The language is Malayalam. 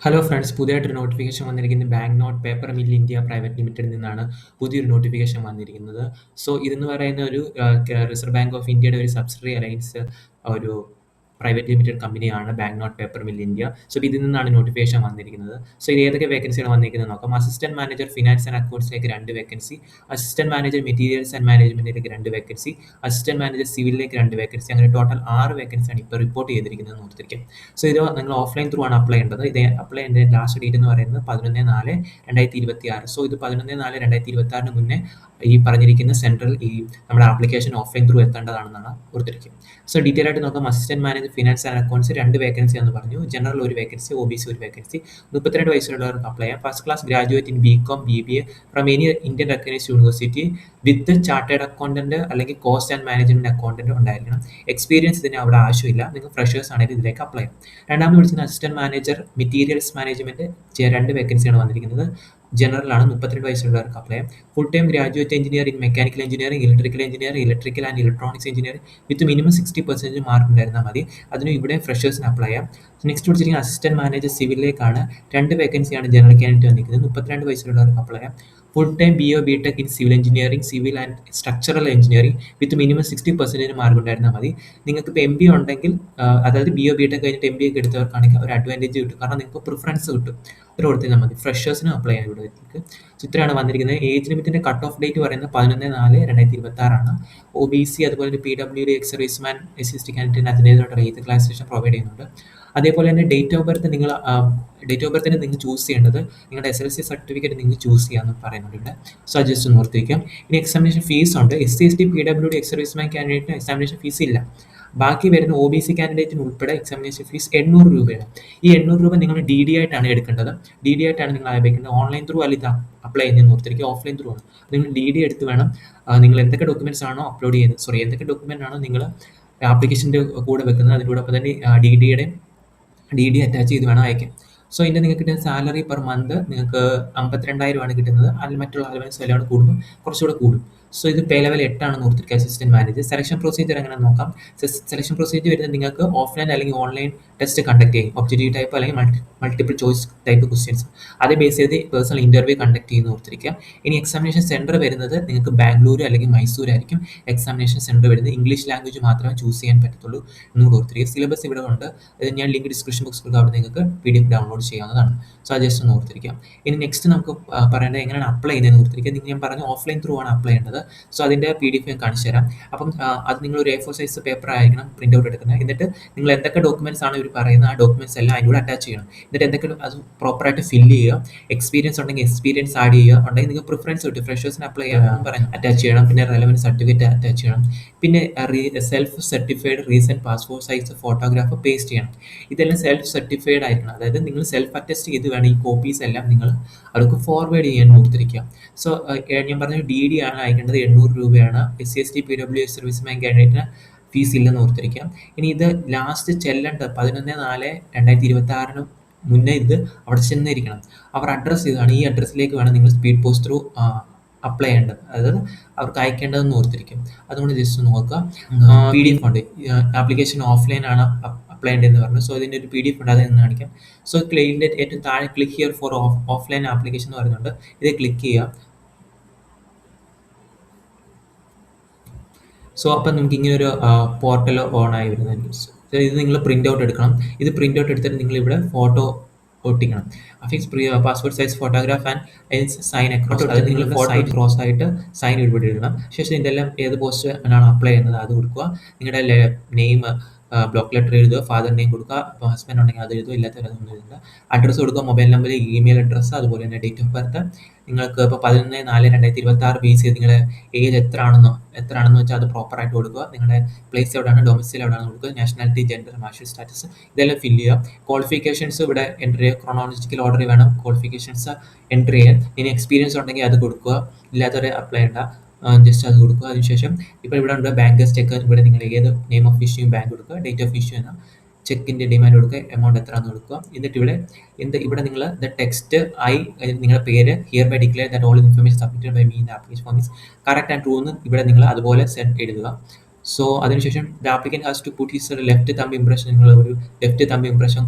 ഹലോ ഫ്രണ്ട്സ്, പുതിയതായിട്ടൊരു നോട്ടിഫിക്കേഷൻ വന്നിരിക്കുന്നത് bank note paper mill India private ലിമിറ്റഡിൽ നിന്നാണ് പുതിയൊരു നോട്ടിഫിക്കേഷൻ വന്നിരിക്കുന്നത്. സോ ഇതെന്ന് പറയുന്ന ഒരു റിസർവ് ബാങ്ക് ഓഫ് ഇന്ത്യയുടെ ഒരു സബ്സിഡറി അലയൻസ് ഒരു പ്രൈവറ്റ് ലിമിറ്റഡ് കമ്പനിയാണ് bank note paper mill India. So ഇതിൽ നിന്നാണ് നോട്ടിഫിക്കേഷൻ വന്നിരിക്കുന്നത്. സോ ഇത് ഏതൊക്കെ വേക്കൻസിയാണ് വന്നിരിക്കുന്നത് നോക്കാം. അസിസ്റ്റന്റ് മാനേജർ ഫിനാൻസ് ആൻഡ് അക്കൗണ്ട്സിലേക്ക് 2 vacancy, assistant manager materials and മാനേജ്മെന്റിലേക്ക് 2 വേക്കൻസി, അസിസ്റ്റന്റ് മാനേജർ സിവിലിലേക്ക് 2 വേക്കൻസി. അങ്ങനെ ടോട്ടൽ 6 വേക്കൻസിയാണ് ഇപ്പോൾ റിപ്പോർട്ട് ചെയ്തിരിക്കുന്നത് ഓർത്തിരിക്കും. സോ ഇത് നിങ്ങൾ ഓഫ്ലൈൻ ത്രൂ ആണ് അപ്ലൈ ചെയ്യേണ്ടത്. ഇത് അപ്ലൈ ചെയ്യേണ്ട ലാസ്റ്റ് ഡേറ്റ് എന്ന് പറയുന്നത് 11/4/2026. സോ ഇത് 11/4/2026 മുന്നേ ഈ പറഞ്ഞിരിക്കുന്ന സെൻട്രൽ ഈ നമ്മുടെ ആപ്ലിക്കേഷൻ ഓഫ്ലൈൻ ത്രൂ എത്തേണ്ടതാണെന്നാണ് ഓർത്തിരിക്കും. സോ ഡീറ്റെയിൽ ആയിട്ട് നോക്കാം. Assistant manager finance and accounts 2 vacancy എന്ന് പറഞ്ഞു. General 1 vacancy, OBC 1 vacancy. 32 വയസ്സുള്ളവർക്ക് അപ്ലൈ ചെയ്യാം. First class graduate in BCom BBA from any Indian recognised university with chartered accountant അല്ലെങ്കിൽ കോസ്റ്റ് ആൻഡ് മാനേജ്മെന്റ് അക്കൗണ്ടന്റ് ഉണ്ടായിരിക്കണം. എക്സ്പീരിയൻസ് ഇതിന് അവിടെ ആവശ്യമില്ല. നിങ്ങൾ ഫ്രഷേഴ്സ് ആണെങ്കിൽ ഇതിലേക്ക് അപ്ലൈ ചെയ്യാം. രണ്ടാമത് വിളിക്കുന്ന അസിസ്റ്റന്റ് മാനേജർ മെറ്റീരിയൽസ് മാനേജ്മെന്റ് 2 വേക്കൻസിയാണ് വന്നിരിക്കുന്നത്. ജനറൽ ആണ്. 32 വയസ്സുള്ളവർക്ക് അപ്ലൈ ചെയ്യാം. Full time graduate engineering, mechanical engineering, electrical engineering, electrical and electronics engineering with minimum 60% mark ഉണ്ടായിരുന്നാൽ മതി. അതിനും ഇവിടെ ഫ്രഷേഴ്സിന് അപ്ലൈ ചെയ്യാം. നെക്സ്റ്റ് വിളിച്ചിരിക്കുന്ന അസിസ്റ്റന്റ് മാനേജർ സിവിലിലേക്കാണ്. 2 വേക്കൻസിയാണ് ജനറൽ കാൻഡിഡേറ്റ് വന്നിരിക്കുന്നത്. 32 വയസ്സുള്ളവർക്ക് അപ്ലൈ ചെയ്യാം. Full time BA BTech in civil engineering, civil and structural engineering with minimum 60% mark ഉണ്ടായിരുന്നാൽ മതി. നിങ്ങൾക്ക് ഇപ്പോൾ MBA ഉണ്ടെങ്കിൽ, അതായത് BA BTech കഴിഞ്ഞിട്ട് MBA ഒക്കെ എടുത്തവർക്കാണെങ്കിൽ ഒരു അഡ്വാൻറ്റേജ് കിട്ടും. കാരണം നിങ്ങൾക്ക് പ്രിഫറൻസ് കിട്ടും. ഇത്ര കൊടുത്താൽ മതി. ഫ്രഷേഴ്സിനും അപ്ലൈ ചെയ്യാൻ ഇവിടെ എത്തിക്ക്. സോ ഇത്രയാണ് വന്നിരിക്കുന്നത്. ഏജ് ലിമിറ്റിന്റെ കട്ട് ഓഫ് ഡേറ്റ് പറയുന്നത് 11/4/2026 ആണ്. OBC അതുപോലെ PWD എക്സ് സർവീസ്മാൻ SC കാൻഡിഡേറ്റിന് അതിൻ്റെതായിട്ടുള്ള ഏത് ക്ലാസിഫിക്കേഷൻ പ്രൊവൈഡ് ചെയ്യുന്നുണ്ട്. അതേപോലെ തന്നെ ഡേറ്റ് ഓഫ് ബർത്ത് നിങ്ങൾ ചൂസ് ചെയ്യേണ്ടത് നിങ്ങളുടെ SSLC സർട്ടിഫിക്കറ്റ് നിങ്ങൾ ചൂസ് ചെയ്യാമെന്ന് പറയുന്നുണ്ട് ഇവിടെ. സോ ജസ്റ്റ് ഒന്ന് ഓർത്തിരിക്കാം. ഇനി എക്സാമിനേഷൻ ഫീസ് ഉണ്ട്. SC ST PWD ex serviceman കാൻഡിഡേറ്റിന് എക്സാമിനേഷൻ ഫീസ് ഇല്ല. ബാക്കി വരുന്ന OBC കാൻഡിഡേറ്റിന് ഉൾപ്പെടെ എക്സാമിനേഷൻ ഫീസ് 800 രൂപയാണ്. ഈ 800 രൂപ നിങ്ങൾ DD ആയിട്ടാണ് എടുക്കേണ്ടത്. DD ആയിട്ടാണ് നിങ്ങൾ അപേക്ഷിക്കുന്നത്. ഓൺലൈൻ ത്രൂ അല്ല ഇത് അപ്ലൈ ചെയ്യുന്നതെന്ന് ഓർത്തിരിക്കുക. ഓഫ്ലൈൻ ത്രൂ ആണ്. നിങ്ങൾ DD എടുത്ത് വേണം നിങ്ങൾ എന്തൊക്കെ ഡോക്യുമെന്റ്സ് ആണോ അപ്ലോഡ് ചെയ്യുന്നത്, എന്തൊക്കെ ഡോക്യുമെന്റ് ആണോ നിങ്ങൾ ആപ്ലിക്കേഷൻ്റെ കൂടെ വെക്കുന്നത് അതിനോടൊപ്പം തന്നെ DD അറ്റാച്ച് ചെയ്ത് വേണം അയക്കാൻ. സോ ഇതിൻ്റെ നിങ്ങൾക്ക് കിട്ടുന്ന സാലറി പെർ മന്ത് നിങ്ങൾക്ക് 52,000 ആണ് കിട്ടുന്നത്. അതിൽ മറ്റുള്ള അലവൻസ് എല്ലാം കൂടുമ്പോൾ കുറച്ചുകൂടെ കൂടും. സോ ഇത് പേ ലെവൽ 8 ആണെന്ന് ഓർത്തിരിക്കുക. അസിസ്റ്റന്റ് മാനേജർ സെലക്ഷൻ പ്രൊസീജിയർ എങ്ങനെ നോക്കാം. സെലക്ഷൻ പ്രൊസീജിയർ വരുന്നത് നിങ്ങൾക്ക് ഓഫ്ലൈൻ അല്ലെങ്കിൽ ഓൺലൈൻ ടെസ്റ്റ് കണ്ടക്ട് ചെയ്യും. ഒബ്ജക്റ്റീവ് ടൈപ്പ് അല്ലെങ്കിൽ മൾട്ടിപ്പിൾ ചോയ്സ് ടൈപ്പ് ക്വസ്റ്റ്യൻസ് അതേ ബേസ് ചെയ്ത് പേഴ്സണൽ ഇന്റർവ്യൂ കണ്ടക്ട് ചെയ്യുന്ന ഓർത്തിരിക്കുക. ഇനി എക്സാമിനേഷൻ സെന്റർ വരുന്നത് നിങ്ങൾക്ക് ബാംഗ്ലൂർ അല്ലെങ്കിൽ മൈസൂർ ആയിരിക്കും എക്സാമിനേഷൻ സെന്റർ വരുന്നത്. ഇംഗ്ലീഷ് ലാംഗ്വേജ് മാത്രമേ ചൂസ് ചെയ്യാൻ പറ്റത്തുള്ളൂ എന്നുകൂടെ ഓർത്തിരിക്കുക. സിലബസ് ഇവിടെ ഉണ്ട്. ഞാൻ ലിങ്ക് ഡിസ്ക്രിപ്ഷൻ ബോക്സിൽ കൊടുക്കുക. അവിടെ നിങ്ങൾക്ക് PDF ഡൗൺലോഡ് ചെയ്യാവുന്നതാണ്. സോ അത് ജസ്റ്റ് ഒന്ന് ഓർത്തിരിക്കാം. ഇനി നെക്സ്റ്റ് നമുക്ക് പറയേണ്ടത് എങ്ങനെയാണ് അപ്ലൈ ചെയ്യുന്നതെന്ന് ഓർത്തിരിക്കുക. ഞാൻ പറഞ്ഞു ഓഫ്ലൈൻ ത്രൂ ആണ് അപ്ലൈ ചെയ്യേണ്ടത്. സോ അതിൻ്റെ PDF ഞാൻ കാണിച്ചു തരാം. അപ്പം അത് നിങ്ങൾ ഒരു A4 സൈസ് പേപ്പർ ആയിരിക്കണം പ്രിന്റ് ഔട്ട് എടുക്കുന്നത്. എന്നിട്ട് നിങ്ങൾ എന്തൊക്കെ ഡോക്യുമെന്റ്സ് ആണ് ഇവർ പറയുന്നത് ആ ഡോക്യുമെന്റ്സ് എല്ലാം അതിൻ്റെ കൂടെ അറ്റാച്ച് ചെയ്യണം. എന്നിട്ട് എന്തൊക്കെ അത് പ്രോപ്പറായിട്ട് ഫില്ല് ചെയ്യുക. എക്സ്പീരിയൻസ് ഉണ്ടെങ്കിൽ എക്സ്പീരിയൻസ് ആഡ് ചെയ്യുക. ഉണ്ടെങ്കിൽ നിങ്ങൾക്ക് പ്രിഫറൻസ് കിട്ടും. ഫ്രഷേഴ്സിന് അപ്ലൈ ചെയ്യാൻ പറഞ്ഞു അറ്റാച്ച് ചെയ്യണം. പിന്നെ റെലവൻറ്റ് സർട്ടിഫിക്കറ്റ് അറ്റാച്ച് ചെയ്യണം. പിന്നെ self certified recent passport size photograph paste ചെയ്യണം. ഇതെല്ലാം സെൽഫ് സർട്ടിഫൈഡ് ആയിരിക്കണം. അതായത് നിങ്ങൾ സെൽഫ് അറ്റസ്റ്റ് ചെയ്ത് വേണം ഈ കോപ്പീസ് എല്ലാം നിങ്ങൾ അവർക്ക് ഫോർവേഡ് ചെയ്യാൻ ഓർത്തിരിക്കുക. സോ ഞാൻ പറഞ്ഞ DD ആണ് അയക്കേണ്ടത്. 800 രൂപയാണ്. SC ST PWD സർവീസ്മാൻ കാൻഡിഡേറ്റിന് ഫീസ് ഇല്ലെന്ന് ഓർത്തിരിക്കാം. ഇനി ഇത് ലാസ്റ്റ് ചെല്ലേണ്ടത് 11/4/2026 മുന്നേ ഇത് അവിടെ ചെന്നിരിക്കണം. അവർ അഡ്രസ്സ് ചെയ്താണ്. ഈ അഡ്രസ്സിലേക്ക് വേണം നിങ്ങൾ സ്പീഡ് പോസ്റ്റ് ത്രൂ അപ്ലൈ ചെയ്യേണ്ടത്, അതായത് അവർക്ക് അയക്കേണ്ടതെന്ന് ഓർത്തിരിക്കും. അതുകൊണ്ട് ജസ്റ്റ് നോക്കുക. PDF ഉണ്ട്. ആപ്ലിക്കേഷൻ ഓഫ്ലൈൻ ആണ് അപ്ലൈ ചെയ്യേണ്ടതെന്ന് പറഞ്ഞു. സോ ഇതിൻ്റെ ഒരു PDF ഉണ്ട്, അത് എന്ന് കാണിക്കാം. സോ ഇതിൻ്റെ ഏറ്റവും താഴെ click here for offline application എന്ന് പറയുന്നുണ്ട്. ഇത് ക്ലിക്ക് ചെയ്യുക. സോ അപ്പം നമുക്ക് ഇങ്ങനെ ഒരു പോർട്ടൽ ഓൺ ആയി വരുന്നതായിരിക്കും. ഇത് നിങ്ങൾ പ്രിന്റ് ഔട്ട് എടുക്കണം. ഇത് പ്രിന്റ് ഔട്ട് എടുത്തിട്ട് നിങ്ങൾ ഇവിടെ ഫോട്ടോ ഒട്ടിക്കണം. Affix passport size photograph and sign across. അത് നിങ്ങൾ ഫോട്ടോ ക്രോസ് ആയിട്ട് സൈൻ ഇവിടെ ഇടണം. ശേഷം ഇതെല്ലാം ഏത് പോസ്റ്റ് ആണ് അപ്ലൈ ചെയ്യുന്നത് അത് കൊടുക്കുക. നിങ്ങളുടെ നെയിം ബ്ലോക്ക് ലെറ്റർ എഴുതുക. ഫാദർ നെയിം കൊടുക്കുക. അപ്പോൾ ഹസ്ബൻഡ് ഉണ്ടെങ്കിൽ അത് എഴുതുക. ഇല്ലാത്തവരതൊന്നും എഴുതുക. അഡ്രസ്സ് കൊടുക്കുക. മൊബൈൽ നമ്പർ, ഇമെയിൽ അഡ്രസ്സ്, അതുപോലെ തന്നെ ഡേറ്റ് ഓഫ് ബർത്ത്. നിങ്ങൾക്ക് ഇപ്പോൾ 11/4/2026 ബേസ് ചെയ്ത് നിങ്ങളുടെ ഏജ് എത്രയാണെന്ന് വെച്ചാൽ അത് പ്രോപ്പറായിട്ട് കൊടുക്കുക. നിങ്ങളുടെ പ്ലേസ് എവിടെയാണ്, ഡൊമിസൈൽ എവിടെയാണെന്ന് കൊടുക്കുക. നാഷണാലിറ്റി, ജെൻഡർ, മാരിറ്റൽ സ്റ്റാറ്റസ് ഇതെല്ലാം ഫില്ല് ചെയ്യുക. ക്വാളിഫിക്കേഷൻസ് ഇവിടെ എൻ്റർ ചെയ്യുക. ക്രോണോളജിക്കൽ ഓർഡർ വേണം ക്വാളിഫിക്കേഷൻസ് എൻ്റർ ചെയ്യാൻ. ഇനി എക്സ്പീരിയൻസ് ഉണ്ടെങ്കിൽ അത് കൊടുക്കുക. ഇല്ലാത്തവരെ അപ്ലൈ ചെയ്യേണ്ട, ജസ്റ്റ് അത് കൊടുക്കുക. അതിനുശേഷം ഇപ്പോൾ ഇവിടെ ഉണ്ട് ബാങ്കേഴ്സ് ചെക്ക്. ഇവിടെ നിങ്ങൾ ഏത് നെയിം ഓഫ് ഇഷ്യൂ ബാങ്ക് കൊടുക്കുക. ഡേറ്റ് ഓഫ് ഇഷ്യൂ എന്ന ചെക്കിൻ്റെ ഡിമാൻഡ് കൊടുക്കുക. എമൗണ്ട് എത്രയാണെന്ന് കൊടുക്കുക. എന്നിട്ട് ഇവിടെ നിങ്ങൾ ദ ടെക്സ്റ്റ് നിങ്ങളുടെ പേര് hereby declare that all information submitted by me in the application form is correct and true എന്ന് ഇവിടെ നിങ്ങൾ അതുപോലെ എഴുതുക. സോ അതിനുശേഷം the applicant has to put his left thumb impression. നിങ്ങൾ ഒരു ലെഫ്റ്റ് തമ്പ് ഇംപ്രഷൻ